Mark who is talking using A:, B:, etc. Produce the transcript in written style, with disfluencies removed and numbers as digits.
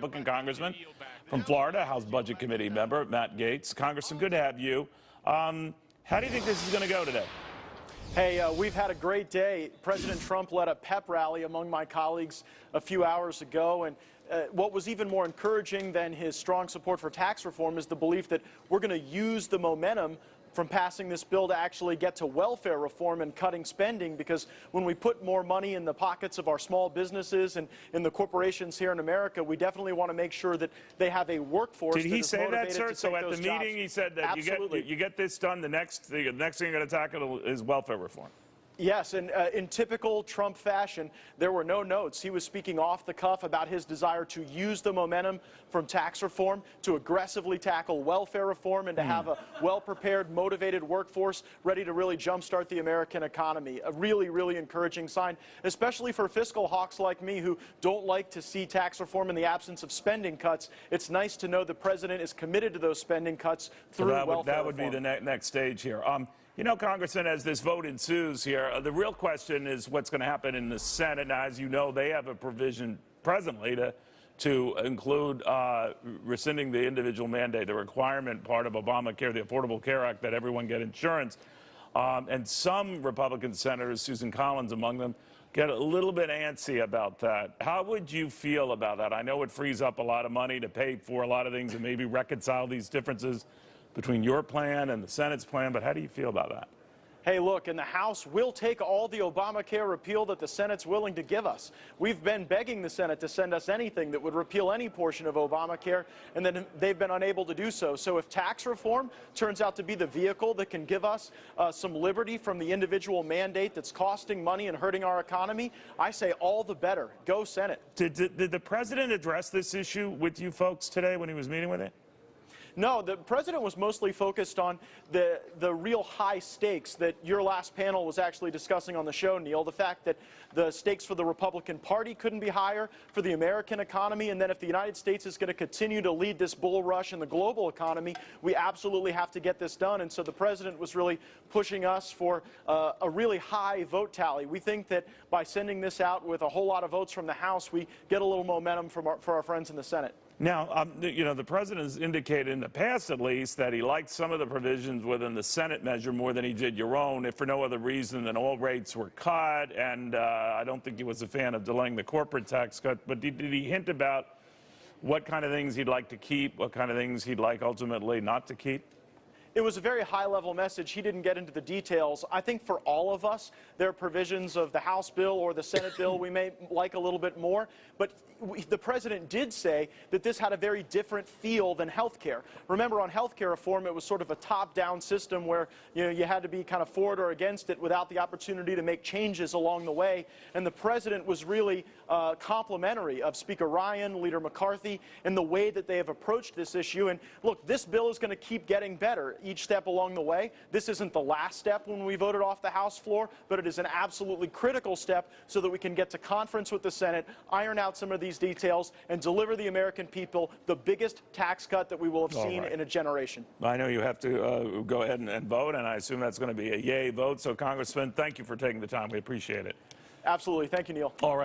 A: Republican congressman from Florida, House Budget Committee member Matt Gaetz. Congressman, good to have you. How do you think this is going to go today?
B: Hey, we've had a great day. President Trump led a pep rally among my colleagues a few hours ago, and what was even more encouraging than his strong support for tax reform is the belief that we're going to use the momentum from passing this bill to actually get to welfare reform and cutting spending, because when we put more money in the pockets of our small businesses and in the corporations here in America, we definitely want to make sure that they have a workforce.
A: Did he say that, sir? So at the meeting he said that you get this done, the next thing you're going to tackle is welfare reform.
B: Yes, and in typical Trump fashion, there were no notes. He was speaking off the cuff about his desire to use the momentum from tax reform to aggressively tackle welfare reform and to have a well-prepared, motivated workforce ready to really jumpstart the American economy. A really, really encouraging sign, especially for fiscal hawks like me who don't like to see tax reform in the absence of spending cuts. It's nice to know the president is committed to those spending cuts through welfare reform.
A: That would be the next stage here. You know, Congressman, as this vote ensues here, the real question is what's going to happen in the Senate. Now, as you know, they have a provision presently to include rescinding the individual mandate, the requirement part of Obamacare, the Affordable Care Act, that everyone get insurance. And some Republican senators, Susan Collins among them, get a little bit antsy about that. How would you feel about that? I know it frees up a lot of money to pay for a lot of things and maybe reconcile these differences between your plan and the Senate's plan, but how do you feel about that?
B: Hey, look, in the House, we'll take all the Obamacare repeal that the Senate's willing to give us. We've been begging the Senate to send us anything that would repeal any portion of Obamacare, and then they've been unable to do so. So if tax reform turns out to be the vehicle that can give us some liberty from the individual mandate that's costing money and hurting our economy, I say all the better. Go Senate.
A: Did the president address this issue with you folks today when he was meeting with you?
B: No, the president was mostly focused on the real high stakes that your last panel was actually discussing on the show, Neil. The fact that the stakes for the Republican Party couldn't be higher, for the American economy, and then if the United States is going to continue to lead this bull rush in the global economy, we absolutely have to get this done. And so the president was really pushing us for a really high vote tally. We think that by sending this out with a whole lot of votes from the House, we get a little momentum for our friends in the Senate.
A: Now, you know, the president has indicated in the past, at least, that he liked some of the provisions within the Senate measure more than he did your own, if for no other reason than all rates were cut, and I don't think he was a fan of delaying the corporate tax cut, but did he hint about what kind of things he'd like to keep, what kind of things he'd like ultimately not to keep?
B: It was a very high-level message. He didn't get into the details. I think for all of us, there are provisions of the House bill or the Senate bill we may like a little bit more, but the president did say that this had a very different feel than health care. Remember, on health care reform, it was sort of a top-down system where you had to be kind of for it or against it without the opportunity to make changes along the way, and the president was really complimentary of Speaker Ryan, Leader McCarthy, and the way that they have approached this issue. And look, this bill is going to keep getting better each step along the way. This isn't the last step when we voted off the House floor, but it is an absolutely critical step so that we can get to conference with the Senate, iron out some of these details, and deliver the American people the biggest tax cut that we will have seen in a generation.
A: I know you have to go ahead and vote, and I assume that's going to be a yay vote. So, Congressman, thank you for taking the time. We appreciate it.
B: Absolutely. Thank you, Neil.
A: All right.